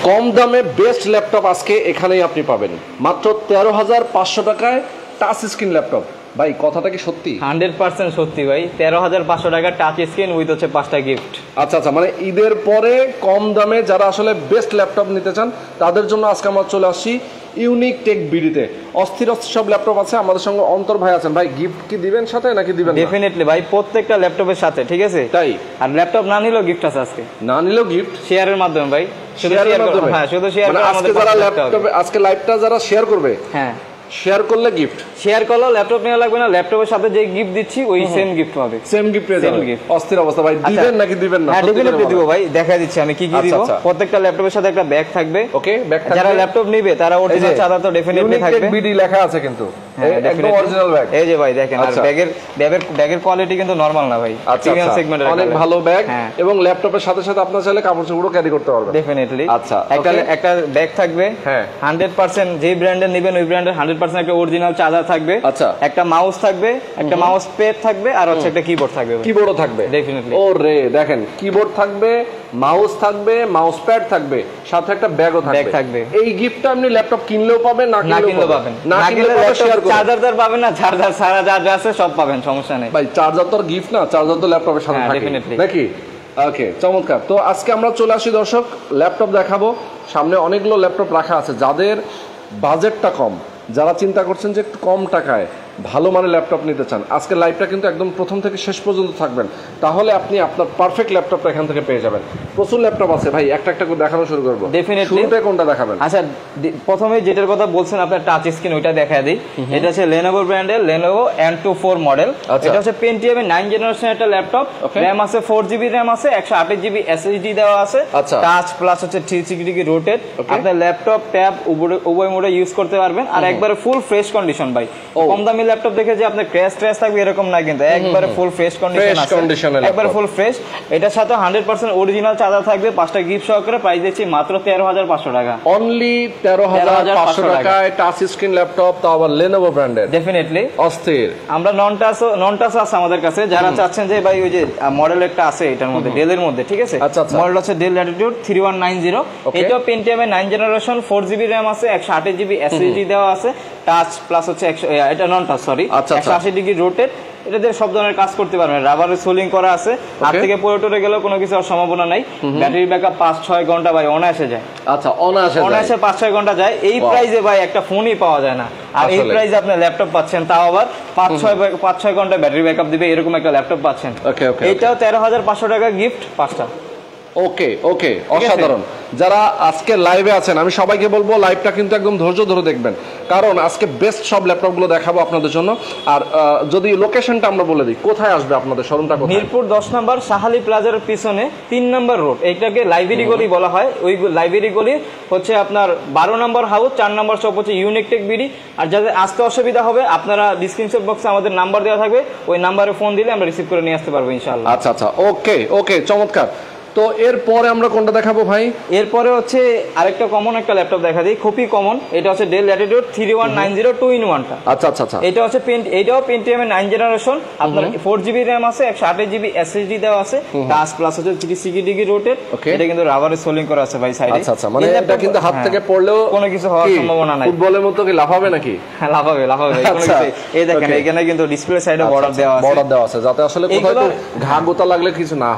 কম দামে best laptop আজকে এখানেই আপনি পাবেন মাত্র 13,500 টাকায় টাচ স্ক্রিন ল্যাপটপ। ভাই কথাটা কি সত্যি? 100% সত্যি ভাই। 13,500 টাকা টাচ স্ক্রিন উইথ হচ্ছে 5টা গিফট। আচ্ছা আচ্ছা, মানে ঈদের পরে কম দামে যারা আসলে বেস্ট ল্যাপটপ নিতে চান তাদের জন্য আজকে আমরা চলে আসছি ইউনিক টেক বিডিতে। অস্থির অস্থির সব ল্যাপটপ আছে। আমাদের সঙ্গে অন্তর ভাই আছেন। ভাই গিফট কি দিবেন সাথে নাকি দিবেন? ডেফিনেটলি ভাই, প্রত্যেকটা ল্যাপটপের সাথে, ঠিক আছে? তাই? আর ল্যাপটপ না নিলেও গিফট আছে আজকে। না নিলেও গিফট শেয়ারের মাধ্যমে ভাই, শুধু শেয়ার করবে। হ্যাঁ, শুধু শেয়ার করে আমাদের যারা ল্যাপটপ আজকে লাইভটা যারা শেয়ার করবে, হ্যাঁ শেয়ার করলে গিফট, শেয়ার করলেও ল্যাপটপ নেওয়া লাগবে না, ল্যাপটপের সাথে যে গিফট দিচ্ছি ওই সেম গিফট পাবে। সেম গিফট পেয়ে যাবেন। অস্থির অবস্থা ভাই। দিবেন নাকি দিবেন না? হ্যাঁ ডেফিনেটলি দিব ভাই, দেখা দিচ্ছি আমি কি কি দিব। প্রত্যেকটা ল্যাপটপের সাথে একটা ব্যাগ থাকবে। ওকে, ব্যাগ থাকবে। যারা ল্যাপটপ নেবে তারা অরিজিনাল চার্জার তো ডেফিনেটলি থাকবে। বিডি লেখা আছে কিন্তু একদম অরিজিনাল ব্যাগ। এই যে ভাই দেখেন, আর ব্যাগের কোয়ালিটি কিন্তু নরমাল না ভাই, প্রিমিয়াম সেগমেন্টের অনেক ভালো ব্যাগ। এবং ল্যাপটপের সাথে সাথে আপনারা চাইলে কাপড় চোপড়ও ক্যারি করতে পারবেন ডেফিনেটলি। আচ্ছা, একটা ব্যাগ থাকবে। হ্যাঁ 100% যে ব্র্যান্ডের নেবেন ওই ব্র্যান্ডের 100% একটা অরিজিনাল চার্জার থাকবে। আচ্ছা, একটা মাউস থাকবে, একটা মাউস প্যাড থাকবে, আর হচ্ছে একটা কিবোর্ড থাকবে। কিবোর্ডও থাকবে ডেফিনেটলি। ওরে দেখেন, কিবোর্ড থাকবে, মাউস থাকবে, মাউস প্যাড থাকবে, সাথে একটা ব্যাগও থাকবে। এই গিফটটা আপনি ল্যাপটপ কিনলেও পাবেন, না কিনলেও পাবেন। না কিনলে চার্জার পাবেন না, চার্জার সারা যা আছে সব পাবেন, সমস্যা নেই ভাই। চার্জার তো গিফট না, চার্জার তো ল্যাপটপের সাথে থাকে নাকি? ওকে, চমৎকার। তো আজকে আমরা চলে আসি দর্শক, ল্যাপটপ দেখাবো। সামনে অনেকগুলো ল্যাপটপ রাখা আছে। যাদের বাজেটটা কম, যারা চিন্তা করছেন যে একটু কম টাকায় ভালো মানের ল্যাপটপ নিতে চান, আজকে লাইভটা কিন্তু একদম প্রথম থেকে শেষ পর্যন্ত থাকবেন, তাহলে আপনি আপনার পারফেক্ট ল্যাপটপটা এখান থেকে পেয়ে যাবেন। প্রচুর ল্যাপটপ আছে ভাই, একটা একটা করে দেখানো শুরু করবো। ডেফিনেটলি। শুরুতে কোনটা দেখাবেন? আচ্ছা, প্রথমে যেটার কথা বলছেন আপনার টাচ স্ক্রিন, ওইটা দেখায় দিই। এটা হচ্ছে Lenovo ব্র্যান্ডের Lenovo N24 মডেল। এটা হচ্ছে Pentium এর 9 জেনারেশন একটা ল্যাপটপ। র‍্যাম আছে 4GB র‍্যাম আছে, 128 GB SSD দেওয়া আছে। টাচ প্লাস হচ্ছে 360 ডিগ্রি রোটেট। আপনি ল্যাপটপ ট্যাব উভয় মোডে ইউজ করতে পারবেন। আর একবারে ফুল ফ্রেশ কন্ডিশন ভাই। কম দামি ল্যাপটপ দেখে যে আপনি ক্র্যাশ থাকবে এরকম না, কিন্তু একবারে ফুল ফ্রেশ কন্ডিশন আছে, একবারে ফুল ফ্রেশ। এটার সাথে 100% অরিজিনাল চার্জার থাকবে, 5টা গিফট সহকারে। প্রাইস দিচ্ছি মাত্র 13,500 টাকা। অনলি 13,500 টাকায় টাচ স্ক্রিন ল্যাপটপ, তাও আবার Lenovo ব্র্যান্ডের। ডেফিনেটলি অস্থির। আমরা নন টাচ আছে আমাদের কাছে। যারা চাচ্ছেন যে ভাই ওই যে মডেল একটা আছে এটার মধ্যে, ডেলের মধ্যে, ঠিক আছে? মডেল হচ্ছে Dell Latitude 3190। এটাও Pentium এর 9 জেনারেশন, 4GB র‍্যাম আছে, 128 GB SSD দেওয়া আছে। টাচ প্লাস হচ্ছে এটা নন টাচ, সরি, 180 ডিগ্রি রোটেট। এটা দিয়ে সব ধরনের কাজ করতে পারবেন। রাবারের সোলিং করা আছে, হাত থেকে পড়ে টরে গেলেও কোনো কিছু সম্ভাবনা নাই। ব্যাটারি ব্যাকআপ 5-6 ঘন্টা ভাই অনায়াসে যায়। আচ্ছা, অনায়াসে 5-6 ঘন্টা যায়। এই প্রাইসে ভাই একটা ফোনই পাওয়া যায় না। আর এই প্রাইসে আপনি ল্যাপটপ পাচ্ছেন, তাও আবার 5-6 ঘন্টা ব্যাটারি ব্যাকআপ দিবে, এরকম একটা ল্যাপটপ পাচ্ছেন। এটাও 13,500 টাকা গিফট, 5টা। ওকে ওকে, অসাধারণ। যারা আজকে লাইভে আছেন, আমি সবাইকে বলবো লাইভটা কিন্তু একদম ধৈর্য ধরে দেখবেন, কারণ আজকে বেস্ট সব ল্যাপটপগুলো দেখাবো আপনাদের জন্য। আর যদি লোকেশনটা আমরা বলে দিই, কোথায় আসবে আপনাদের শোরুমটা? মিরপুর 10 নম্বর শাহালি প্লাজার পিছনে 3 নম্বর রোড, এটাকে লাইব্রেরি গলি বলা হয়। ওই লাইব্রেরি গলি হচ্ছে আপনার 12 নম্বর হাউস, 4 নম্বর শপ হচ্ছে ইউনিক টেক বিডি। আর যাদের আসতে অসুবিধা হবে, আপনারা ডিসক্রিপশন বক্সে আমাদের নাম্বার দেওয়া থাকবে, ওই নাম্বারে ফোন দিলে আমরা রিসিভ করে নিয়ে আসতে পারবো ইনশাআল্লাহ। আচ্ছা আচ্ছা, ওকে ওকে, চমৎকার। তো এরপরে আমরা কোনটা দেখাবো ভাই? এরপরে হচ্ছে আরেকটা কমন একটা ল্যাপটপ দেখা দিই, খুবই কমন। এটা হচ্ছে Dell Latitude 3190 2-in-1টা। আচ্ছা আচ্ছা আচ্ছা, এটা হচ্ছে এটাও Pentium এর 9 জেনারেশন। আপনার 4GB র‍্যাম আছে, 128 GB SSD দেওয়া আছে। টাচ প্লাস হচ্ছে 360 ডিগ্রি রোটেট। এটা কিন্তু রাবারের সোলিং করা আছে ভাই সাইডে। আচ্ছা আচ্ছা, মানে এটা কিন্তু হাত থেকে পড়লেও কোনো কিছু হওয়ার সম্ভাবনা নাই। ফুটবলের মতো কি লাফাবে নাকি? হ্যাঁ, লাফাবে কোনো কিছু। এই দেখেন এখানে কিন্তু ডিসপ্লে সাইডে বর্ডার দেওয়া আছে, যাতে আসলে কোথাও ঘা গোতা লাগলে কিছু না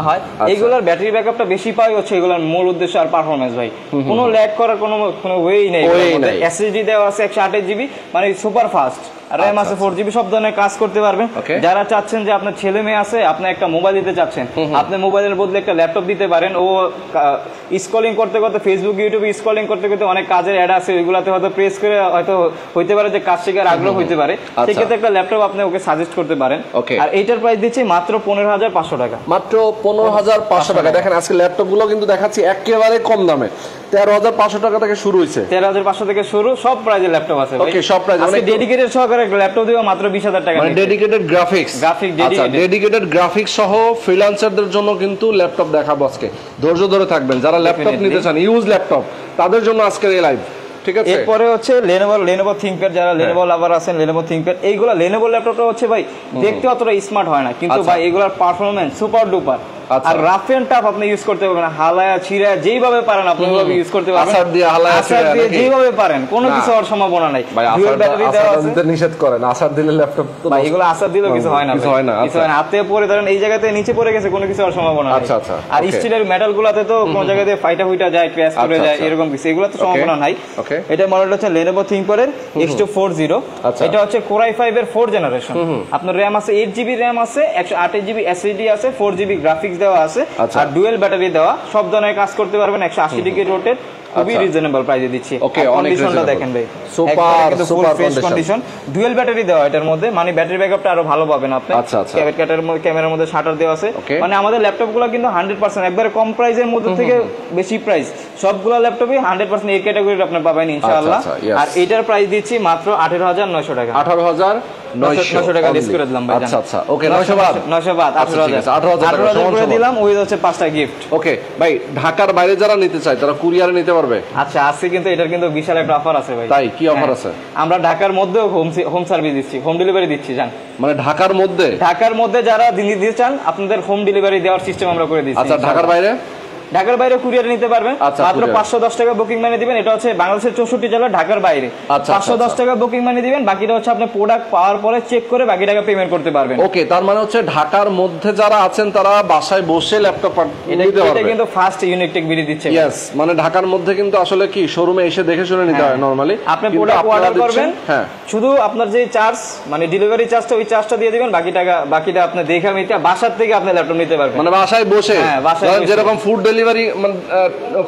হয়। এইগুলোর ব্যাটারি ব্যাকআপটা বেশি পাই হচ্ছে এগুলোর মূল উদ্দেশ্য। আর পারফরম্যান্স ভাই কোনো ল্যাগ করার কোনো ওয়েই নেই। SSD দেওয়া আছে 128 GB, মানে সুপার ফাস্ট। র‍্যাম আছে 4GB, সব ধরনের কাজ করতে পারবেন। যারা চাচ্ছেন যে আপনার ছেলে মেয়ে আছে, আপনি একটা মোবাইল দিতে চাচ্ছেন, আপনি মোবাইলের বদলে একটা ল্যাপটপ দিতে পারেন। ও স্ক্রলিং করতে করতে, ফেসবুক ইউটিউবে স্ক্রলিং করতে করতে অনেক কাজের অ্যাড আছে, ওইগুলাতে হয়তো প্রেস করে হয়তো হইতে পারে যে কাজ শেখার আগ্রহ হইতে পারে, সেক্ষেত্রে একটা ল্যাপটপ আপনি ওকে সাজেস্ট করতে পারেন। আর এইটার প্রাইস দিচ্ছি মাত্র 15,500 টাকা। মাত্র 15,500 টাকা। দেখেন আজকে ল্যাপটপ গুলো কিন্তু দেখাচ্ছি একেবারে কম দামে। 13,500 টাকা থেকে শুরু হয়েছে। 13,500 থেকে শুরু, সব প্রাইজের ল্যাপটপ আছে। ওকে, সব প্রাইজ। মানে ডেডিকেটেড সহকারে ল্যাপটপ দিও মাত্র 20,000 টাকা। মানে ডেডিকেটেড গ্রাফিক্স, ডেডিকেটেড গ্রাফিক্স সহ ফ্রিল্যান্সারদের জন্য কিন্তু ল্যাপটপ দেখাবো আজকে। ধৈর্য ধরে থাকবেন। যারা ল্যাপটপ নিতে চান, ইউজ ল্যাপটপ, তাদের জন্য আজকের এই লাইভ। ঠিক আছে। এরপরে হচ্ছে Lenovo ThinkPad, যারা Lenovo লাভার আছেন, Lenovo ThinkPad, এইগুলা Lenovo ল্যাপটপটা হচ্ছে ভাই দেখতে অতটা স্মার্ট হয় না, কিন্তু ভাই এগুলার পারফরম্যান্স সুপার ডুপার। আর রাফ এন্ড টাফ আপনি ইউজ করতে পারবেন, হালায়া ছিড়া যেইভাবে পারেন আপনি ওইভাবে ইউজ করতে পারবেন, আসার দিয়ে হালায়া ছিড়া যেইভাবে পারেন, কোনো কিছু হওয়ার সম্ভাবনা নাই। ডুয়াল ব্যাটারি দেওয়া আছে, নিষেধ করেন আসার দিলে ল্যাপটপ তো ভাই এগুলো আসার দিলেও কিছু হয় না, কিছু হয় না, কিছু হয় না। হাতে পরে ধরেন এই জায়গাতে নিচে পড়ে গেছে, কোনো কিছু হওয়ার সম্ভাবনা নাই। আচ্ছা আচ্ছা। আর স্টিলের মেটাল গুলাতে তো কোন জায়গাতে ফাইটা ফুইটা যায়, ক্র্যাশ করে যায়, এরকম কিছু, এগুলো তো সম্ভাবনা নাই। এটা মডেল হচ্ছে Lenovo ThinkPad এর X240। এটা হচ্ছে Core i5 এর 4th জেনারেশন। আপনার RAM আছে 8GB RAM আছে, 128GB SSD আছে, 4GB গ্রাফিক্স দেওয়া আছে, আর ডুয়াল ব্যাটারি দেওয়া, সব ধরনের কাজ করতে পারবেন, 180 ডিগ্রি রোটেট, খুবই রিজনেবল প্রাইসে দিচ্ছি। ওকে, অনেক কন্ডিশনটা দেখেন ভাই, সুপার কন্ডিশন, ডুয়াল ব্যাটারি দেওয়া এটার মধ্যে, মানে ব্যাটারি ব্যাকআপটা আরো ভালো পাবেন আপনি। ক্যামেরার মধ্যে শাটার দেওয়া আছে, মানে আমাদের ল্যাপটপ গুলো কিন্তু 100% একবারে কম প্রাইসের মধ্যে থেকে বেশি প্রাইস, সবগুলো ল্যাপটপই 100% এই ক্যাটাগরির আপনি পাবেন ইনশাআল্লাহ। আর এটার প্রাইস দিচ্ছি মাত্র 18,900 টাকা। 18,900 টাকা ডিসকাউন্ট করে দিলাম ভাই। আচ্ছা আচ্ছা, ওকে, 900 বাদ 18,000 করে দিলাম, ওই হচ্ছে 5টা গিফট। ওকে ভাই, ঢাকার বাইরে যারা নিতে চায় তারা কুরিয়ারে নিতে পারবে? আচ্ছা, আজকে কিন্তু এটার কিন্তু বিশাল একটা অফার আছে ভাই। তাই কি অফার আছে? আমরা ঢাকার মধ্যেও হোম সার্ভিস দিচ্ছি, হোম ডেলিভারি দিচ্ছি। জান, মানে ঢাকার মধ্যে যারা দিতে চান আপনাদের হোম ডেলিভারি দেওয়ার সিস্টেম আমরা করে দিচ্ছি। আচ্ছা, ঢাকার বাইরে কুরিয়ারে নিতে পারবেন, মাত্র 510 টাকা বুকিং মানি দিবেন। এটা হচ্ছে বাংলাদেশের 64 জেলা, ঢাকার বাইরে 510 টাকা বুকিং মানি দিবেন, বাকিটা হচ্ছে আপনি প্রোডাক্ট পাওয়ার পরে চেক করে বাকি টাকা পেমেন্ট করতে পারবেন। ওকে, তার মানে হচ্ছে ঢাকার মধ্যে যারা আছেন তারা বাসায় বসে ল্যাপটপ নিতে পারবে। এটা কিন্তু ফার্স্ট ইউনিক টেক বিডি দিচ্ছে। यस, মানে ঢাকার মধ্যে কিন্তু আসলে কি শোরুমে এসে দেখে শুনে নিতে হয় নরমালি। আপনি প্রোডাক্ট অর্ডার করবেন, শুধু আপনার যে চার্জ মানে ডেলিভারি চার্জটা, ওই চার্জটা দিয়ে দিবেন, বাকিটা আপনি দেখে নিতে বাসার থেকে আপনি ল্যাপটপ নিতে পারবেন, মানে বাসায় বসে। যেরকম ফুড ডেলিভারি,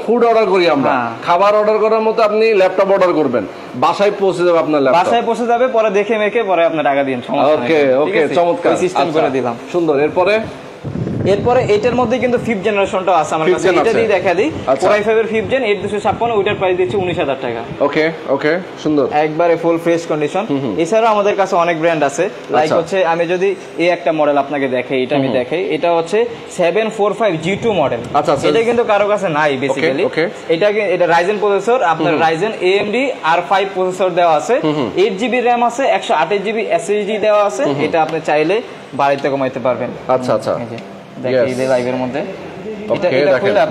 ফুড অর্ডার করি আমরা, খাবার অর্ডার করার মতো আপনি ল্যাপটপ অর্ডার করবেন, বাসায় পৌঁছে যাবে আপনার ল্যাপটপ, বাসায় পৌঁছে যাবে, পরে দেখে মেখে পরে আপনি টাকা দিন। ওকে ওকে, চমৎকার সিস্টেম করে দিলাম, সুন্দর। এরপরে এটার মধ্যে কিন্তু 5th জেনারেশনটাও আছে আমার কাছে, এটা দিয়ে দেখা দিই। Core i5 এর 5th জেন 8256, ওইটার প্রাইস দিচ্ছি 19,000 টাকা। ওকে ওকে, সুন্দর, একবারে ফুল ফ্রেশ কন্ডিশন। এছাড়াও আমাদের কাছে অনেক ব্র্যান্ড আছে, লাইক হচ্ছে আমি যদি এই একটা মডেল আপনাকে দেখাই, এটা আমি দেখাই, এটা হচ্ছে 745 G2 মডেল। এটা কিন্তু কারো কাছে নাই বেসিক্যালি। এটা রাইজেন প্রসেসর, আপনার রাইজেন AMD R5 প্রসেসর দেওয়া আছে, 8GB RAM আছে, 128GB SSD দেওয়া আছে। এটা আপনি চাইলে বাড়িতে কমাইতে পারবেন। আচ্ছা আচ্ছা, দেখেন এই লাইভের মধ্যে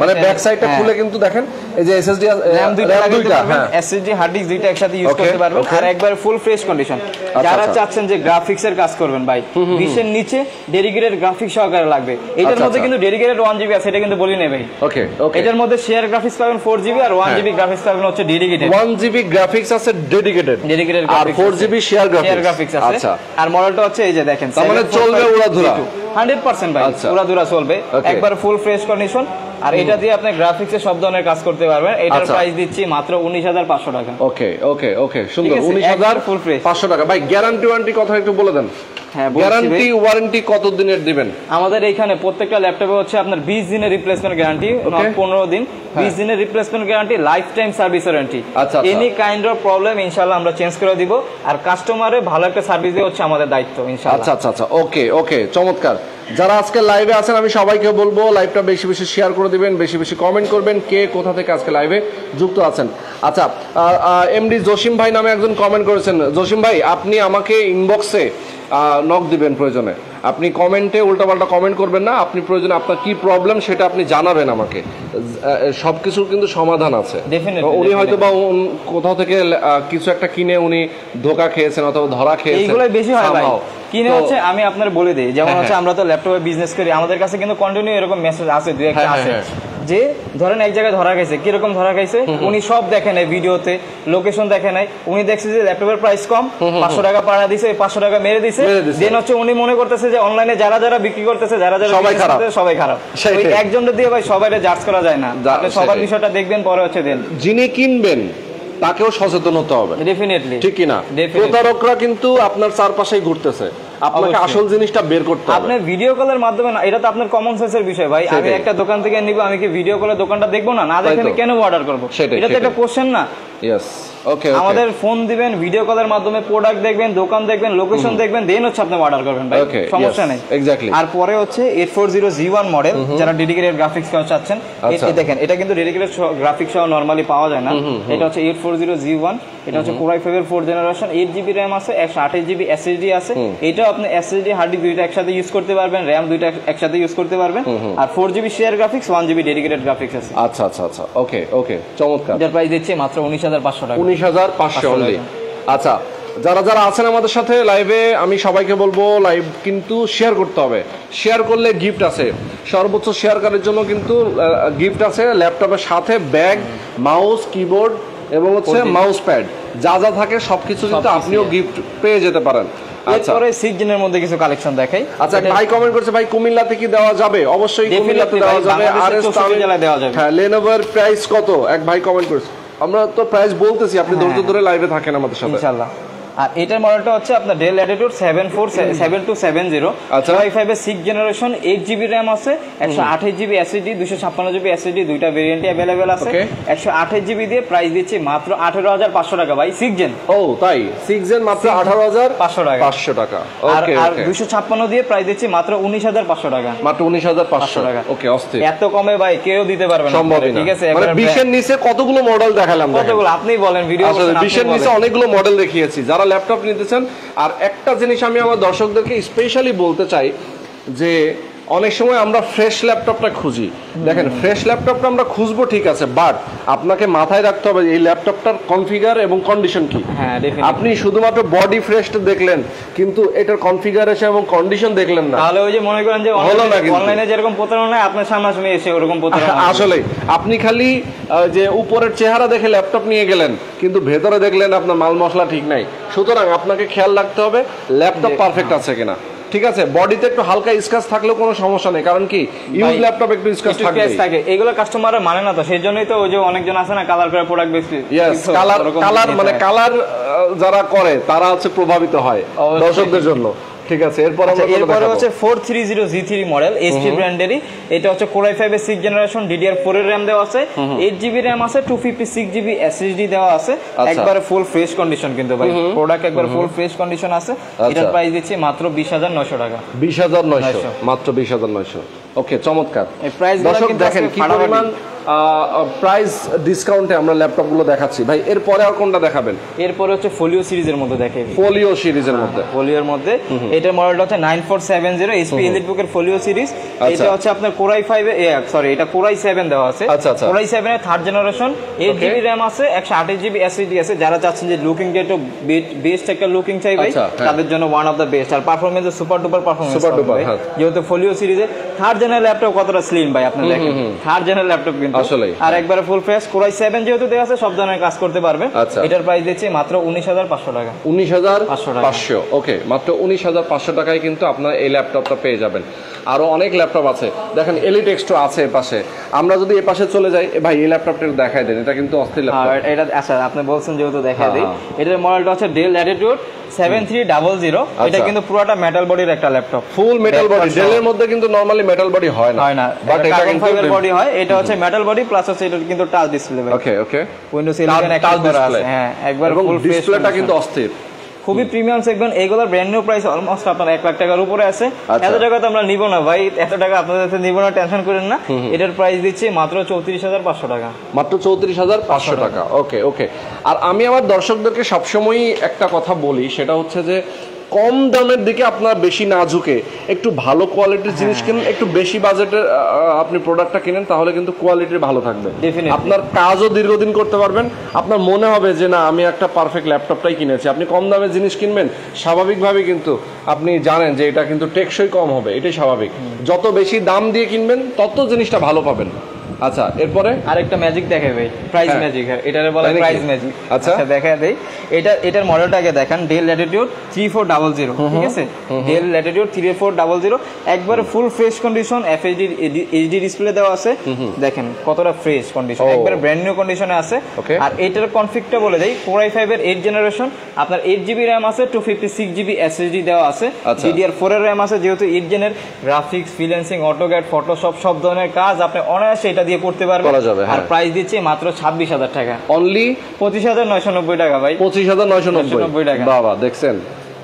মানে ব্যাক সাইডটা খুলে কিন্তু দেখেন এই যে SSD RAM দুইটা, SSD হার্ড ডিস্ক দুইটা একসাথে ইউজ করতে পারবেন। আর একবার ফুল ফ্রেশ কন্ডিশন। যারা চাচ্ছেন যে গ্রাফিক্সের কাজ করবেন ভাই, 20 এর নিচে ডেডিকেটেড গ্রাফিক্স সহকারে লাগবে, এটার মধ্যে কিন্তু ডেডিকেটেড 1GB আছে, এটা কিন্তু বলি নেই ভাই। ওকে ওকে, এটার মধ্যে শেয়ার গ্রাফিক্স পাবেন 4GB, আর 1GB গ্রাফিক্স পাবেন হচ্ছে ডেডিকেটেড। 1GB গ্রাফিক্স আছে ডেডিকেটেড, আর 4GB শেয়ার গ্রাফিক্স আছে। আচ্ছা, আর মডেলটা হচ্ছে এই যে দেখেন, তার মানে চলবে উড়াধুরা 100% ভাই, উড়াধুরা চলবে, একবার ফুল ফ্রেশ কন্ডিশন। আর এটা দিয়ে আপনি গ্রাফিক্সে সব ধরনের কাজ করতে পারবেন। এটার প্রাইস দিচ্ছি মাত্র 19,500 টাকা। ওকে ওকে ওকে, সুন্দর, 19,500 টাকা। ভাই গ্যারান্টি ওয়ারেন্টি কথা একটু বলে দেন। গ্যারান্টি ওয়ারেন্টি কত দিনের দিবেন? আমাদের এখানে প্রত্যেকটা ল্যাপটপে হচ্ছে আপনার 20 দিনের রিপ্লেসমেন্ট গ্যারান্টি, 15 দিন, 20 দিনের replacement guarantee, life time service warranty. Any kind of problem ইনশাআল্লাহ আমরা চেঞ্জ করে দিব, আর কাস্টমারে ভালো একটা সার্ভিস দেওয়া হচ্ছে আমাদের দায়িত্ব ইনশাআল্লাহ। আচ্ছা আচ্ছা আচ্ছা, ওকে ওকে, চমৎকার। যারা আজকে লাইভে আছেন আমি সবাইকে বলবো লাইভটা বেশি বেশি শেয়ার করে দিবেন, বেশি বেশি কমেন্ট করবেন কে কোথা থেকে আজকে লাইভে যুক্ত আছেন। আচ্ছা, এমডি জসিম ভাই নামে একজন কমেন্ট করেছেন। জসিম ভাই, আপনি আমাকে ইনবক্সে নক দিবেন প্রয়োজনে, আপনি কমেন্টে উল্টাপাল্টা কমেন্ট করবেন না, আপনি প্রয়োজনে আপনার কি প্রবলেম সেটা আপনি জানাবেন আমাকে, সবকিছুর কিন্তু সমাধান আছে। উনি হয়তো বা কোথাও থেকে কিছু একটা কিনে উনি ধোকা খেয়েছেন অথবা ধরা খেয়েছেন, এইগুলাই বেশি হয় ভাই। কিনে হচ্ছে আমি আপনার বলে দিই, যেমন হচ্ছে আমরা তো ল্যাপটপে বিজনেস করি, আমাদের কাছে কিন্তু কন্টিনিউ এরকম মেসেজ আছে, দুই একটা আছে যে ধরেন এক জায়গায় ধরা গেছে, কিরকম ধরা গেছে উনি সব দেখে নাই, ভিডিওতে লোকেশন দেখে নাই, উনি দেখছে যে ল্যাপটপের প্রাইস কম, 500 টাকা পাড়া দিছে, ওই 500 টাকা মেরে দিছে, দেন হচ্ছে উনি মনে করতেছে যে অনলাইনে যারা যারা বিক্রি করতেছে, যারা যারা সবাই খারাপ। ওই একজনটা দিয়ে ভাই সবাইকে জাজ করা যায় না, আপনি সবার বিষয়টা দেখবেন, পরে হচ্ছে দেন যিনি কিনবেন তাকেও সচেতন হতে হবে, ডেফিনেটলি, ঠিক কি না? প্রতারকরা কিন্তু আপনার চারপাশেই ঘুরতেছে, আপনাকে আসল জিনিসটা বের করতে হবে। আপনি ভিডিও কলের মাধ্যমে না, এটা তো আপনার কমন সেন্সের বিষয় ভাই। আমি একটা দোকান থেকে নিব, আমি কি ভিডিও কলে দোকানটা দেখবো না? না দেখে আমি কেন অর্ডার করবো? এটা তো একটা কোশ্চেন না। ইয়েস ওকে আমাদের ফোন দিবেন, ভিডিও কলের মাধ্যমে প্রোডাক্ট দেখবেন, দোকান দেখবেন, লোকেশন দেখবেন, দেন হচ্ছে আপনি অর্ডার করবেন ভাই, সমস্যা নেই। এক্স্যাক্টলি। আর পরে হচ্ছে 840G1 মডেল, যারা ডেডিকেটেড গ্রাফিক্স সহ চাচ্ছেন, দেখেন এটা কিন্তু ডেডিকেটেড গ্রাফিক্স সহ নরমালি পাওয়া যায় না। এটা হচ্ছে 840G1, এটা হচ্ছে Core i5 এর 4th জেনারেশন, 8GB RAM আছে, 128GB SSD আছে। এটাও আপনি SSD হার্ড ডিস্ক দুইটা একসাথে ইউজ করতে পারবেন, RAM দুইটা একসাথে ইউজ করতে পারবেন। আর 4GB share graphics, 1GB dedicated graphics আছে। আচ্ছা আচ্ছা আচ্ছা, ওকে ওকে, চমৎকার। এটার প্রাইস দিচ্ছি মাত্র 19,500 টাকা। 19,500 অনলি। আচ্ছা, যারা যারা আছেন আমাদের সাথে লাইভে, আমি সবাইকে বলবো লাইভ কিন্তু শেয়ার করতে হবে। শেয়ার করলে গিফট আছে, সর্বোচ্চ শেয়ারকারীর জন্য কিন্তু গিফট আছে। ল্যাপটপের সাথে ব্যাগ, মাউস, কিবোর্ড এবং হচ্ছে মাউস প্যাড যা যা থাকে সবকিছু কিন্তু আপনিও গিফট পেয়ে যেতে পারেন। আচ্ছা, এরপরে 6 জেনের মধ্যে কিছু কালেকশন দেখাই। আচ্ছা, ভাই কমেন্ট করছে ভাই কুমিল্লাতে কি দেওয়া যাবে? অবশ্যই কুমিল্লাতে দেওয়া যাবে। আর জেলায় দেওয়া যাবে। হ্যাঁ, লেনোভোর প্রাইস কত? এক ভাই কমেন্ট করছে, আমরা তো প্রাইস বলতেছি, আপনি ধৈর্য ধরে লাইভে থাকেন আমাদের সাথে ইনশাআল্লাহ। আর এটার মডেলটা হচ্ছে আপনার ডেল ল্যাটিটিউড 7270। আচ্ছা, i5 এর 6th জেনারেশন, 8GB RAM আছে, 128GB SSD, 256GB SSD, দুইটা ভেরিয়েন্টে अवेलेबल আছে। 128GB দিয়ে প্রাইস দিচ্ছি মাত্র 18,500 টাকা ভাই, 6 জেন। ও তাই, 6 জেন মাত্র 18,500 টাকা। 500 টাকা। ওকে, আর 256 দিয়ে প্রাইস দিচ্ছি মাত্র 19,500 টাকা। মাত্র 19,500 টাকা। ওকে, অস্থির। এত কমে ভাই কেউ দিতে পারবে না, সম্ভব না। ঠিক আছে, মানে 20 এর নিচে কতগুলো মডেল দেখালাম? কতগুলো আপনিই বলেন, ভিডিও আসলে 20 এর নিচে অনেকগুলো মডেল দেখিয়েছি যারা ল্যাপটপ নিতেছেন। আর একটা জিনিস আমি আমার দর্শকদেরকে স্পেশালি বলতে চাই যে অনেক সময় আমরা ফ্রেশ ল্যাপটপটা খুঁজি। দেখেন, ফ্রেশ ল্যাপটপটা আমরা খুঁজবো ঠিক আছে, বাট আপনাকে মাথায় রাখতে হবে এই ল্যাপটপটার কনফিগার এবং কন্ডিশন কি। হ্যাঁ, আপনি শুধুমাত্র বডি ফ্রেশটা দেখলেন কিন্তু এটার কনফিগারেশন এবং কন্ডিশন দেখলেন না, তাহলে ওই যে মনে করেন যে অনলাইনে যেরকম প্রতারণা, আপনার সামনাসামনি এসে ওরকম প্রতারণা। আসলে আপনি খালি যে উপরের চেহারা দেখে ল্যাপটপ নিয়ে গেলেন কিন্তু ভেতরে দেখলেন আপনার মাল মশলা ঠিক নাই। সুতরাং আপনাকে খেয়াল রাখতে হবে ল্যাপটপ পারফেক্ট আছে কিনা। ঠিক আছে, বডিতে একটু হালকা স্ক্র্যাচ থাকলেও কোনো সমস্যা নেই, কারণ কি ইউজ ল্যাপটপ একটু স্ক্র্যাচ থাকে। এগুলো কাস্টমাররা মানে না, তো সেই জন্যই তো ওই যে অনেকজন আছে না কালার করে প্রোডাক্ট বেচতে। ইয়েস, কালার মানে কালার যারা করে তারা হচ্ছে প্রভাবিত হয় দর্শকদের জন্য। ঠিক আছে, এরপর হচ্ছে 430G3 মডেল, এসপি ব্র্যান্ডেরই। এটা হচ্ছে Core i5 এর 6th জেনারেশন, DDR4 এর RAM দেওয়া আছে, 8GB RAM আছে, 256GB SSD দেওয়া আছে। একবারে ফুল ফ্রেশ কন্ডিশন কিন্তু ভাই, প্রোডাক্ট একবার ফুল ফ্রেশ কন্ডিশন আছে। এটার প্রাইস দিচ্ছি মাত্র 20,900 টাকা। 20,900, মাত্র 20,900। ওকে, চমৎকার। এই প্রাইস দর্শক দেখেন কি পরিমাণ প্রাইস ডিসকাউন্টে আমরা ল্যাপটপ গুলো দেখাচ্ছি। ভাই এরপরে আর কোনটা দেখাবেন? এরপরে হচ্ছে ফোলিও সিরিজের মধ্যে দেখাই। ফোলিও সিরিজের মধ্যে, ফোলিওর মধ্যে এটার মডেলটা হচ্ছে 9470 এসপি এলিটবুক এর ফোলিও সিরিজ। এটা হচ্ছে আপনার Core i5 সরি, এটা Core i7 দেওয়া আছে। Core i7 এর 3rd জেনারেশন, 8GB RAM আছে, 128GB SSD আছে। যারা চাচ্ছেন যে লুকিং টা একটু বেস্ট একটা লুকিং চাই ভাই, তাদের জন্য ওয়ান অফ দা বেস্ট। আর পারফরম্যান্স সুপার ডুপার পারফরম্যান্স, যেহেতু ফোলিও সিরিজের 3rd জেনারেল ল্যাপটপ কতটা স্লিম ভাই আপনি দেখেন। 3rd জেনারেল ল্যাপটপ কিন্তু আসলে, আর একবারে ফুল ফ্রেশ। Core i7 যেহেতু দেওয়া আছে সব ধরনের কাজ করতে পারবে। এটার প্রাইস দিচ্ছি মাত্র 19,500 টাকা। 19,500। ওকে, মাত্র 19,500 টাকায় কিন্তু আপনারা এই ল্যাপটপটা পেয়ে যাবেন। আরো অনেক ল্যাপটপ আছে, দেখেন Elite X2 আছে পাশে। আমরা যদি এই পাশে চলে যাই, ভাই এই ল্যাপটপটা দেখাই দেন, এটা কিন্তু অস্থির ল্যাপটপ। এটা আচ্ছা, আপনি বলছেন যেহেতু দেখাই দেই। এটার মডেলটা হচ্ছে Dell Latitude 7300। এটা কিন্তু পুরোটা মেটাল বডির একটা ল্যাপটপ, ফুল মেটাল বডি। ডেলের মধ্যে কিন্তু নরমালি মেটাল বডি হয় না, বাট এটা কিন্তু ফাইবার বডি হয়। এটা হচ্ছে মেটাল বডি প্লাস হচ্ছে এটা কিন্তু টাচ ডিসপ্লে। ওকে ওকে, উইন্ডোজ 11 টাচ ডিসপ্লে। হ্যাঁ, একবার ফুল ফ্রেশ। ডিসপ্লেটা কিন্তু অস্থির, খুবই প্রিমিয়াম সেগমেন্ট। এইগুলোর ব্র্যান্ড নিউ প্রাইস অলমোস্ট আপনার 1 লাখ টাকার উপরে আছে। এত টাকা তো আমরা নিব না ভাই, এত টাকা আপনাদের কাছে নিব না, টেনশন করেন না। এটার প্রাইস দিচ্ছি মাত্র 34,500 টাকা। মাত্র 34,500 টাকা। ওকে ওকে। আর আমি আমার দর্শকদেরকে সবসময়ই একটা কথা বলি, সেটা হচ্ছে যে কম দামের দিকে আপনারা বেশি না ঝুঁকে একটু ভালো কোয়ালিটির জিনিস কিনুন। একটু বেশি বাজেটের আপনি প্রোডাক্টটা কিনেন, তাহলে কিন্তু কোয়ালিটি ভালো থাকবে, আপনার কাজও দীর্ঘদিন করতে পারবেন। আপনার মনে হবে যে না, আমি একটা পারফেক্ট ল্যাপটপটাই কিনেছি। আপনি কম দামের জিনিস কিনবেন, স্বাভাবিকভাবে কিন্তু আপনি জানেন যে এটা কিন্তু টেকসই কম হবে, এটাই স্বাভাবিক। যত বেশি দাম দিয়ে কিনবেন তত জিনিসটা ভালো পাবেন। আচ্ছা, এরপরে আরেকটা ম্যাজিক দেখাই ভাই, প্রাইস ম্যাজিক। এটারে বলে প্রাইস ম্যাজিক। আচ্ছা, দেখাই দেই। এটার মডেলটাকে দেখেন, Dell Latitude 3400। ঠিক আছে, Dell Latitude 3400 একবারে full fresh condition, HD display দেওয়া আছে। দেখেন কতটা ফ্রেশ কন্ডিশন, একবারে ব্র্যান্ড নিউ কন্ডিশনে আছে। আর এটার কনফিগটা বলে দেই, Core i5 এর 8th জেনারেশন, আপনার 8GB RAM আছে, 256GB SSD দেওয়া আছে, DDR4 এর RAM আছে। যেহেতু 8 জেনের গ্রাফিক্স, ফ্রিল্যান্সিং, অটোক্যাড, ফটোশপ সব ধরনের কাজ আপনি অনায়াসে এটা দিয়ে করতে পারবেন। আর প্রাইস দিচ্ছি মাত্র 26,000 টাকা, অনলি 25,990 টাকা ভাই, 25,990 টাকা। বাবা দেখছেন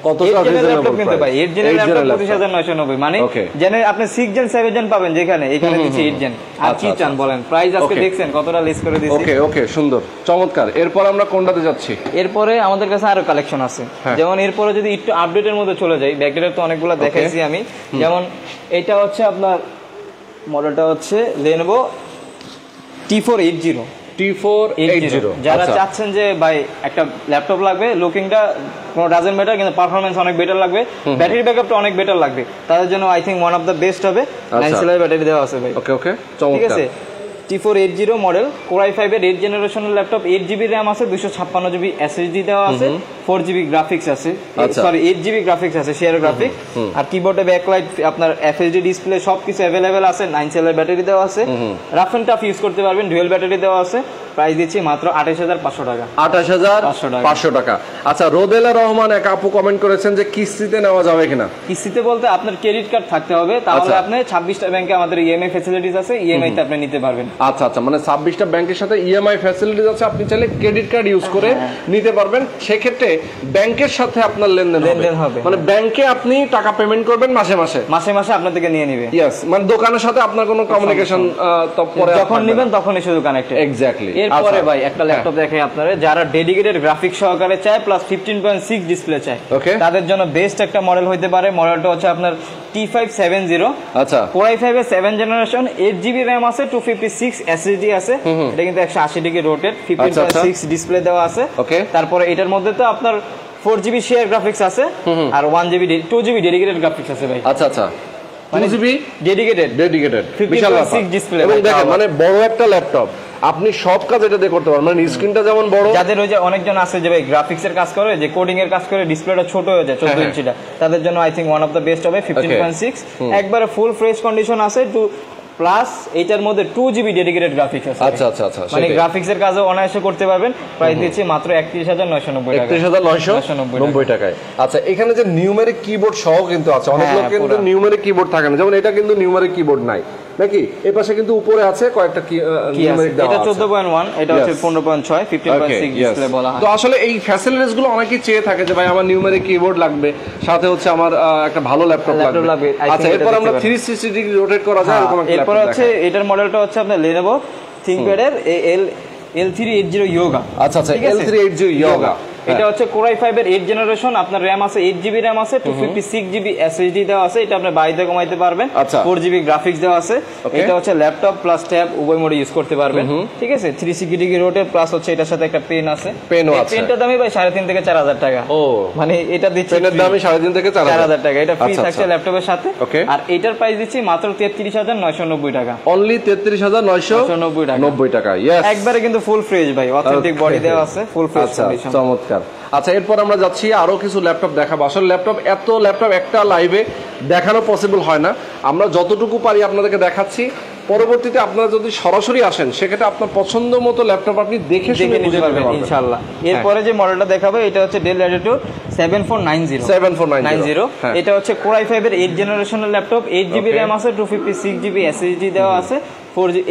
কতটা রিজনেবল কিন্তু ভাই, 8 জেনের ল্যাপটপ 25,990, মানে জেনে আপনি 6 জেন 7 জেন পাবেন, যেখানে এখানে দিচ্ছি 8 জেন। আর কি চান বলেন, প্রাইস আজকে দেখছেন কতটা লিস্ট করে দিয়েছি। ওকে ওকে, সুন্দর চমৎকার। এরপর আমরা কোনটাতে যাচ্ছি? এরপরে আমাদের কাছে আরো কালেকশন আছে, যেমন এরপরে যদি একটু আপডেটের মধ্যে চলে যাই, ব্যাকডেটের তো অনেকগুলো দেখাইছি আমি। যেমন এটা হচ্ছে আপনার মডেলটা হচ্ছে Lenovo T480। যারা চাচ্ছেন যে ভাই একটা ল্যাপটপ লাগবে, লুকিংটা কোনো ডাজেন্ট ম্যাটার, কিন্তু পারফরমেন্স অনেক বেটার লাগবে, ব্যাটারি ব্যাকআপটা অনেক বেটার লাগবে, তাদের জন্য I think one of the best হবে। 9 সেলের ব্যাটারি দেওয়া আছে ভাই। ওকে ওকে, ঠিক আছে। T480 মডেল, Core i5 এর 8 জেনারেশনের ল্যাপটপ, 8GB RAM আছে, 256GB SSD দেওয়া আছে, 4GB গ্রাফিক্স আছে, সরি 8GB গ্রাফিক্স আছে, শেয়ার গ্রাফিক্স। আর কিবোর্ডে ব্যাকলাইট, আপনার FHD ডিসপ্লে সবকিছু अवेलेबल আছে, 9 সেলের ব্যাটারি দেওয়া আছে, রাফ এন্ড টাফ ইউজ করতে পারবেন, ডুয়াল ব্যাটারি দেওয়া আছে। প্রাইস দিচ্ছি মাত্র 28,500 টাকা। 28,500 টাকা। আচ্ছা, রোদেলা রহমান এক আপু কমেন্ট করেছেন যে কিস্তিতে নেওয়া যাবে কিনা? কিস্তিতে বলতে আপনার ক্রেডিট কার্ড থাকতে হবে, তাহলে আপনি 26টা ব্যাংকে আমাদের ইএমআই ফ্যাসিলিটিস আছে, ইএমআই তে আপনি নিতে পারবেন। আচ্ছা আচ্ছা, মানে 26টা ব্যাংকের সাথে ইএমআই ফ্যাসিলিটিস আছে, আপনি চাইলে ক্রেডিট কার্ড ইউজ করে নিতে পারবেন। সেক্ষেত্রে ব্যাংকের সাথে আপনার লেনদেন হবে, মানে ব্যাংকে আপনি টাকা পেমেন্ট করবেন মাসে মাসে আপনার থেকে নিয়ে নেবে। ইয়েস, মানে দোকানের সাথে আপনার কোনো কমিউনিকেশন পরে যখন নেবেন তখনই শুধু কানেক্টেড। এক্স্যাক্টলি। এরপরে ভাই একটা ল্যাপটপ দেখাই আপনারা, যারা ডেডিকেটেড গ্রাফিক্স সহকারে চায় প্লাস 15.6 ডিসপ্লে চায়, তাদের জন্য বেস্ট একটা মডেল হইতে পারে। মডেলটা হচ্ছে আপনার T570। আচ্ছা, Core i5 এর 7 জেনারেশন, 8GB RAM আছে, 256 SSD আছে, এটা কিন্তু 180 ডিগ্রি রোটেট, 15.6 ডিসপ্লে দেওয়া আছে। তারপরে এটার মধ্যে তো আপনার 4GB শেয়ার গ্রাফিক্স আছে, আর 2GB ডেডিকেটেড গ্রাফিক্স আছে ভাই। আচ্ছা আচ্ছা, 2GB ডেডিকেটেড 15.6 ডিসপ্লে। এবং দেখেন মানে বড় একটা ল্যাপটপ, আপনি সব কাজ এটা দিয়ে করতে পারবেন, মানে স্ক্রিনটা যেমন বড়। যাদের ওই যে অনেকজন আছে যে ভাই গ্রাফিক্স এর কাজ করে, যে কোডিং এর কাজ করে, ডিসপ্লেটা ছোট হয়ে যায় 14 ইঞ্চিটা, তাদের জন্য I think one of the best হবে 15.6। একবারে ফুল ফ্রেশ কন্ডিশন আছে, প্লাস এটার মধ্যে 2GB ডেডিকেটেড গ্রাফিক্স আছে। আচ্ছা আচ্ছা আচ্ছা, মানে গ্রাফিক্স এর কাজও অনায়াসে করতে পারবেন। প্রাইস দিচ্ছি মাত্র 31,990 টাকা। 31,990 টাকায়। আচ্ছা, এখানে যে নিউমেরিক কিবোর্ড সহ কিন্তু আছে, অনেক লোক কিন্তু নিউমেরিক কিবোর্ড থাকে না, যেমন এটা কিন্তু নিউমেরিক কিবোর্ড নাই নাকি? এই পাশে কিন্তু উপরে আছে কয়েকটা নিউমেরিক দেওয়া আছে। এটা 14.1, এটা হচ্ছে 15.6, 15.6 ডিসপ্লে বলা হয়। তো আসলে এই ফ্যাসিলিটিস গুলো অনেকেই চেয়ে থাকে যে ভাই আমার নিউমেরিক কিবোর্ড লাগবে, সাথে হচ্ছে আমার একটা ভালো ল্যাপটপ লাগবে। আচ্ছা, এরপর আমরা 360 ডিগ্রি রোটেট করা যায় এরকম একটা এরপর হচ্ছে এটার মডেলটা হচ্ছে আপনার Lenovo ThinkPad এর L380 Yoga। আচ্ছা আচ্ছা, L380 Yoga। এটা হচ্ছে Core i5 এর 8 জেনারেশন, আপনার RAM আছে 8GB RAM আছে, 256GB SSD দেওয়া আছে, এটা আপনি বাড়িতে কমাইতে পারবেন, 4GB গ্রাফিক্স দেওয়া আছে। এটা হচ্ছে ল্যাপটপ প্লাস ট্যাব উভয় মোডে ইউজ করতে পারবেন। ঠিক আছে, 360 ডিগ্রি রোটেট, প্লাস হচ্ছে এটার সাথে একটা পেন আছে। পেনটার দামই ভাই 3.5 থেকে 4,000 টাকা। মানে এটা দিচ্ছি পেনের দামই 3.5 থেকে 4,000 টাকা, এটা ফ্রি থাকছে ল্যাপটপের সাথে। আর এটার প্রাইস দিচ্ছি মাত্র 33,990 টাকা। অনলি 33,990 টাকা। ইয়েস, একবারে কিন্তু ফুল ফ্রেশ ভাই, অথেন্টিক বডি দেওয়া আছে, ফুল ফ্রেশ কন্ডিশন। চমৎকার। আচ্ছা, এরপর আমরা যাচ্ছি আরো কিছু ল্যাপটপ দেখাবো। আসলে এত ল্যাপটপ একটা লাইভে দেখানো পসিবল হয় না, আমরা যতটুকু পারি আপনাদেরকে দেখাচ্ছি। পরবর্তীতে আপনারা যদি সরাসরি আসেন, সেক্ষেত্রে আপনার পছন্দ মতো ল্যাপটপ আপনি দেখে নিতে পারবেন ইনশাআল্লাহ। এরপরে যে মডেলটা দেখাবো, এটা হচ্ছে Dell Latitude 7490। এটা হচ্ছে Core i5 এর 8 জেনারেশনের ল্যাপটপ, 8GB RAM আছে, 256GB SSD দেওয়া আছে,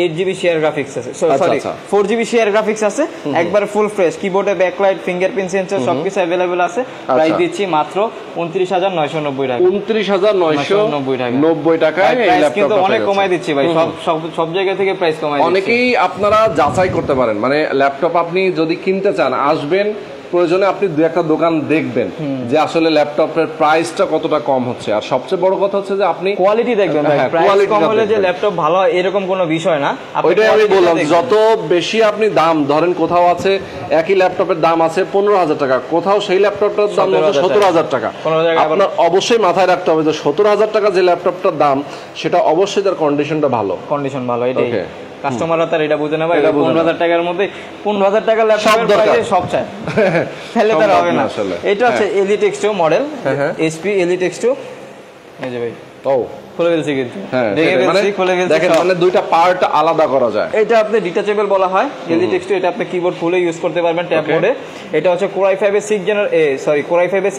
8GB শেয়ার গ্রাফিক্স আছে, সরি 4GB শেয়ার গ্রাফিক্স আছে। একবার ফুল ফ্রেশ, কিবোর্ডে ব্যাকলাইট, ফিঙ্গারপ্রিন্ট সেন্সর সবকিছু अवेलेबल আছে। প্রাইস দিচ্ছি মাত্র 29,990 টাকা। 29,990 টাকায় এই ল্যাপটপটা কিন্তু অনেক কমাই দিচ্ছি ভাই, সব জায়গা থেকে প্রাইস কমাই দিচ্ছি। অনেকেই আপনারা যাচাই করতে পারেন, মানে ল্যাপটপ আপনি যদি কিনতে চান, আসবেন, প্রয়োজনে আপনি দু একটা দোকান দেখবেন যে আসলে ল্যাপটপের প্রাইসটা কতটা কম হচ্ছে। আর সবচেয়ে বড় কথা হচ্ছে যে আপনি কোয়ালিটি দেখবেন ভাই, প্রাইস কম হলে যে ল্যাপটপ ভালো এরকম কোনো বিষয় না। ওইটাই আমি বললাম, যত বেশি আপনি দাম ধরেন, কোথাও আছে একই ল্যাপটপের দাম আছে 15,000 টাকা, কোথাও সেই ল্যাপটপটার দাম হচ্ছে 17,000 টাকা। আপনার অবশ্যই মাথায় রাখতে হবে যে 17,000 টাকা যে ল্যাপটপটার দাম, সেটা অবশ্যই তার কন্ডিশন ভালো, এটাই কাস্টমাররা তার এটা বুঝে না ভাই। 15,000 টাকার মধ্যে 15,000 টাকা ল্যাপটপের প্রাইসে সব চায়, তাহলে তার হবে না। এটা হচ্ছে Elite X2 model, HP Elite X2। এই যে ভাই, খুলে ফেলছি কিন্তু, দেখেন মানে দুইটা পার্ট আলাদা করা যায়। এটা আপনি ডিটাচেবল বলা হয় Elite X2। এটা আপনি কিবোর্ড খুলে ইউজ করতে পারবেন ট্যাব মোডে। এটা হচ্ছে Core i5 এর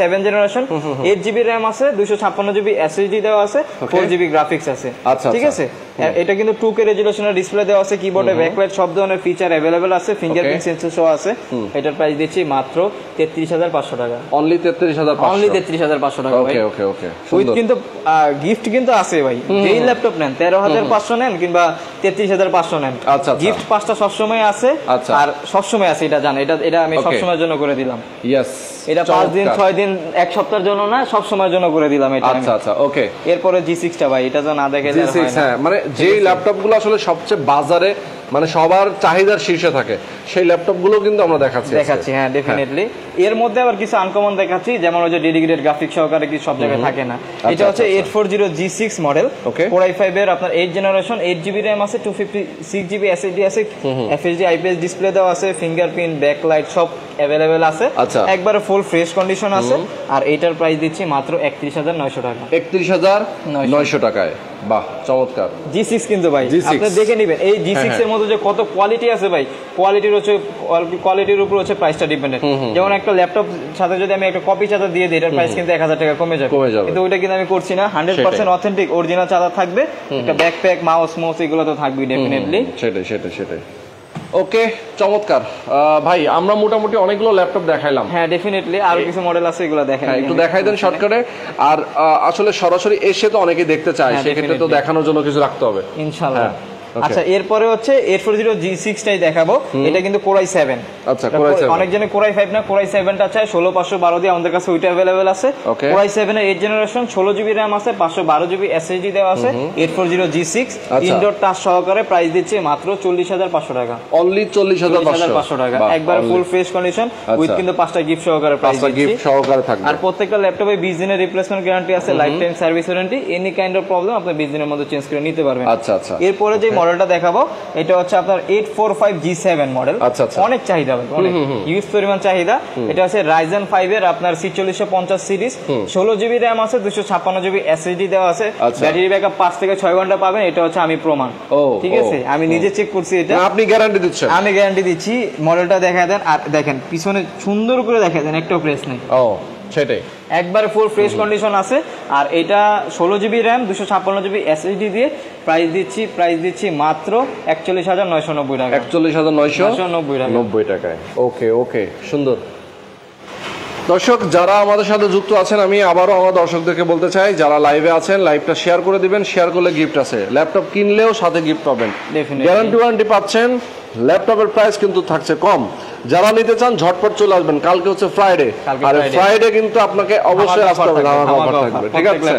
7 জেনারেশন, 8GB RAM আছে, 256GB SSD দেওয়া আছে, 4GB গ্রাফিক্স আছে। ঠিক আছে, এটা কিন্তু 2K রেজোলিউশনের ডিসপ্লে দেওয়া আছে, কিবোর্ডে ব্যাকলাইট সব ধরনের ফিচার अवेलेबल আছে, ফিঙ্গারপ্রিন্ট সেন্সর সহ আছে। এটার প্রাইস দিচ্ছি মাত্র 33500 টাকা। অনলি 33500, অনলি 33500 টাকা ভাই। ওকে ওকে উইথ কিন্তু গিফট কিন্তু আছে ভাই। যেই ল্যাপটপ নেন 13500 নেন কিংবা 33500 নেন, গিফট 5টা সবসময় আছে। আর সবসময় আছে, এটা জানেন, এটা আমি সবসময়ের জন্য করে দিলাম। ইয়েস, এটা 5 দিন 6 দিন 1 সপ্তাহের জন্য না, সব সময়ের জন্য করে দিলাম এটা। আচ্ছা ওকে। এরপরে G6 টা ভাই, এটা তো না দেখে G6, হ্যাঁ, মানে যেই ল্যাপটপগুলো আসলে সবচেয়ে বাজারে মানে সবার চাহিদার শীর্ষে থাকে, সেই ল্যাপটপগুলো কিন্তু আমরা দেখাচ্ছি। হ্যাঁ ডেফিনেটলি। এর মধ্যে আবার কিছু আনকমন দেখাচ্ছি, যেমন ওই যে ডেডিকেটেড গ্রাফিক সহকারে কি সব জায়গায় থাকে না। এটা হচ্ছে 840 G6 মডেল, Core i5 এর আপনার 8 জেনারেশন, 8GB RAM আছে, 256GB SSD আছে, FHD IPS ডিসপ্লে দেওয়া আছে, ফিঙ্গারপ্রিন্ট ব্যাকলাইট সব अवेलेबल আছে, একবারে ফুল ফ্রেশ কন্ডিশন আছে। আর এটার প্রাইস দিচ্ছি মাত্র 31900 টাকা। 31900 টাকায়। বাহ, চমৎকার। G6 কিন্তু ভাই আপনি দেখে নেবেন, এই G6 এর মধ্যে যে কত কোয়ালিটি আছে ভাই, কোয়ালিটির উপর হচ্ছে প্রাইসটা ডিপেন্ডেন্ট। যেমন একটা ল্যাপটপ সাথে যদি আমি একটা কপি চার্জার দিয়ে দিই, এটার প্রাইস কিন্তু 1000 টাকা কমে যাবে। কিন্তু ওইটা কিন্তু আমি করছি না, 100% অথেন্টিক অরিজিনাল চার্জার থাকবে, একটা ব্যাকপ্যাক মাউস এগুলো তো থাকবে ডেফিনেটলি। সেটাই। ওকে, চমৎকার ভাই। আমরা মোটামুটি অনেকগুলো ল্যাপটপ দেখাইলাম। হ্যাঁ ডেফিনেটলি, আরো কিছু মডেল আছে, এগুলো দেখাই, একটু দেখাই দেন শর্টকাটে। আর আসলে সরাসরি এসে তো অনেকেই দেখতে চায়, সেক্ষেত্রে তো দেখানোর জন্য কিছু রাখতে হবে ইনশাআল্লাহ। আচ্ছা, এরপরে হচ্ছে 840 G6 টাই দেখাবো। এটা কিন্তু Core i7। আচ্ছা, Core i7। অনেক জনে Core i5 না, Core i7 টা চায় 16512 দিয়ে, আমাদের কাছে ওইটা अवेलेबल আছে। Core i7 এর 8 জেনারেশন, 16GB RAM আছে, 512GB SSD দেওয়া আছে, 840 G6 ইনডোর টাচ সহকারে। প্রাইস দিচ্ছে মাত্র 40500 টাকা। অনলি 40500 টাকা, একবার ফুল ফ্রেশ কন্ডিশন উইথ কিন্তু 5টা গিফট সহকারে প্রাইস দিচ্ছি। গিফট সহকারে থাকবে। আর প্রত্যেকটা ল্যাপটপে 20 দিনের রিপ্লেসমেন্ট গ্যারান্টি আছে, life time service warranty. Any kind of problem আপনি 20 দিনের মধ্যে চেঞ্জ করে নিতে পারবেন। আচ্ছা। এরপরে যে মডেলটা দেখাবো, এটা হচ্ছে আপনার 845 G7 মডেল। অনেক চাহিদা ভাই, অনেক ইউজ পরিমাণ চাহিদা। এটা হচ্ছে Ryzen 5 এর আপনার 4650 সিরিজ, 16GB RAM আছে, 256GB SSD দেওয়া আছে, ব্যাটারি ব্যাকআপ 5 থেকে 6 ঘন্টা পাবেন। এটা হচ্ছে আমি প্রমাণ, ঠিক আছে, আমি নিজে চেক করছি। এটা আপনি গ্যারান্টি দিচ্ছেন? আমি গ্যারান্টি দিচ্ছি। মডেলটা দেখা দেন, আর দেখেন পিছনে সুন্দর করে দেখা দেন, একটাও প্রেস নেই। সেটাই, একবারে ফুল ফ্রেশ কন্ডিশন আছে। আর এটা 16GB RAM 256GB SSD দিয়ে প্রাইস দিচ্ছি মাত্র 41990 টাকা। 41990 টাকায়। ওকে, সুন্দর। দর্শক যারা আমাদের সাথে যুক্ত আছেন, আমি আবারও আমার দর্শকদেরকে বলতে চাই, যারা লাইভে আছেন লাইভটা শেয়ার করে দিবেন। শেয়ার করলে গিফট আছে, ল্যাপটপ কিনলেও সাথে গিফট পাবেন, গ্যারান্টি ওয়ারেন্টি পাচ্ছেন। ল্যাপটপের প্রাইস কিন্তু থাকছে কম। যারা নিতে চান ঝটপট চলে আসবেন। কালকে হচ্ছে ফ্রাইডে, আর ফ্রাইডে কিন্তু আপনাকে অবশ্যই আসতে হবে, ঠিক আছে?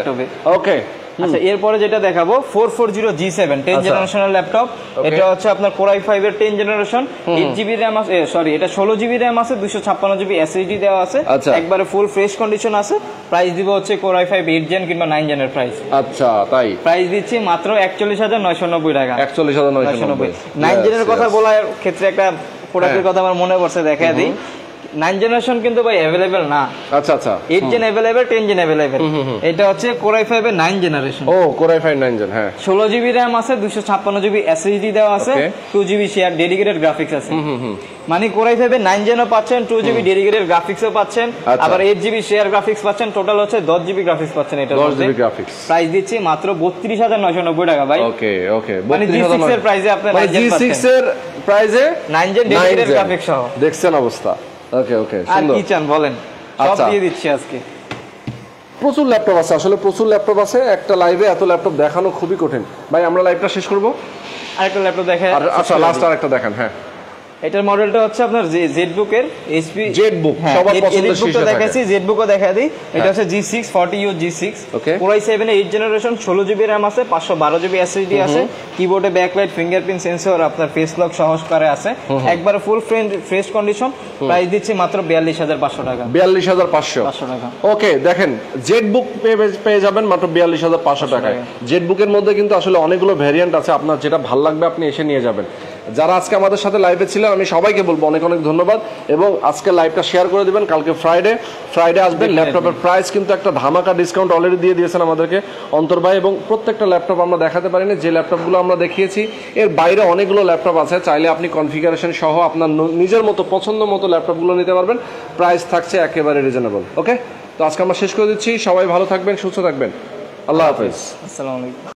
ওকে। আচ্ছা, এরপরে যেটা দেখাবো 440 G7 10 জেনারেশনের ল্যাপটপ। এটা হচ্ছে আপনার Core i5 এর 10 জেনারেশন, 8GB RAM আছে, এটা 16GB RAM আছে, 256GB SSD দেওয়া আছে, একবারে ফুল ফ্রেশ কন্ডিশন আছে। প্রাইস দিব হচ্ছে Core i5 8 জেন কিংবা 9 জেনের প্রাইস। আচ্ছা, তাই প্রাইস দিচ্ছি মাত্র 41990 টাকা। 41990। 9 জেনের কথা বলার ক্ষেত্রে একটা প্রোডাক্টের কথা আমার মনে পড়ছে, দেখা দিই। 9 জেনারেশন কিন্তু ভাই अवेलेबल না। আচ্ছা 8 জেন अवेलेबल, 10 জেন अवेलेबल। এটা হচ্ছে Core i5 এর 9 জেনারেশন। Core i5 9 জেন, হ্যাঁ। 16GB RAM আছে, 256GB SSD দেওয়া আছে, 2GB শেয়ার ডেডিকেটেড গ্রাফিক্স আছে। মানে Core i5 এর 9 জেনও পাচ্ছেন, 2GB ডেডিকেটেড গ্রাফিক্সও পাচ্ছেন, আবার 8GB শেয়ার গ্রাফিক্স পাচ্ছেন, টোটাল হচ্ছে 10GB গ্রাফিক্স পাচ্ছেন। এটা 10GB গ্রাফিক্স। প্রাইস দিচ্ছি মাত্র 32990 টাকা ভাই। ওকে। মানে G6 এর প্রাইসে আপনি G6 এর প্রাইসে 9 জেন ডেডিকেটেড গ্রাফিক্স সহ দেখছেন অবস্থা। ওকে, আর কি চান বলেন, সব দিয়ে দিচ্ছি আজকে। প্রচুর ল্যাপটপ আছে, আসলে প্রচুর ল্যাপটপ আছে। একটা লাইভে এত ল্যাপটপ দেখানো খুবই কঠিন। ভাই আমরা লাইভটা শেষ করব, আরেকটা ল্যাপটপ দেখাই। আচ্ছা, লাস্ট আরেকটা দেখান। হ্যাঁ, এটার মডেলটা হচ্ছে আপনার জেডবুক এর HP জেডবুক, সবার পছন্দের শীর্ষে থাকে। দেখাইছি, জেডবুকও দেখা দিই। এটা হচ্ছে G6 40U G6, Core i7 এর 8 জেনারেশন, 16GB RAM আছে, 512GB SSD আছে, কিবোর্ডে ব্যাকলাইট, ফিঙ্গারপ্রিন্ট সেন্সর, আপনার ফেস লক সহকারে আছে, একবার ফুল ফ্রেশ কন্ডিশন। প্রাইস দিচ্ছি মাত্র 42500 টাকা। 42500 টাকা। ওকে, দেখেন জেডবুক পেয়ে যাবেন মাত্র 42500 টাকায়। জেডবুকের মধ্যে কিন্তু আসলে অনেকগুলো ভ্যারিয়েন্ট আছে, আপনার যেটা ভালো লাগবে আপনি এসে নিয়ে যাবেন। যারা আজকে আমাদের সাথে লাইভে ছিলেন আমি সবাইকে বলবো অনেক ধন্যবাদ, এবং আজকে লাইভটা শেয়ার করে দিবেন। কালকে ফ্রাইডে আসবেন। ল্যাপটপের প্রাইস কিন্তু একটা ধামাকা ডিসকাউন্ট অলরেডি দিয়ে দিয়েছেন আমাদেরকে অন্তর ভাই, এবং প্রত্যেকটা ল্যাপটপ আমরা দেখাতে পারিনি। যে ল্যাপটপগুলো আমরা দেখিয়েছি এর বাইরে অনেকগুলো ল্যাপটপ আছে, চাইলে আপনি কনফিগারেশন সহ আপনার নিজের মতো পছন্দ মতো ল্যাপটপগুলো নিতে পারবেন। প্রাইস থাকছে একেবারে রিজনেবল। ওকে, তো আজকে আমরা শেষ করে দিচ্ছি। সবাই ভালো থাকবেন, সুস্থ থাকবেন। আল্লাহ হাফেজ। আসসালামু আলাইকুম।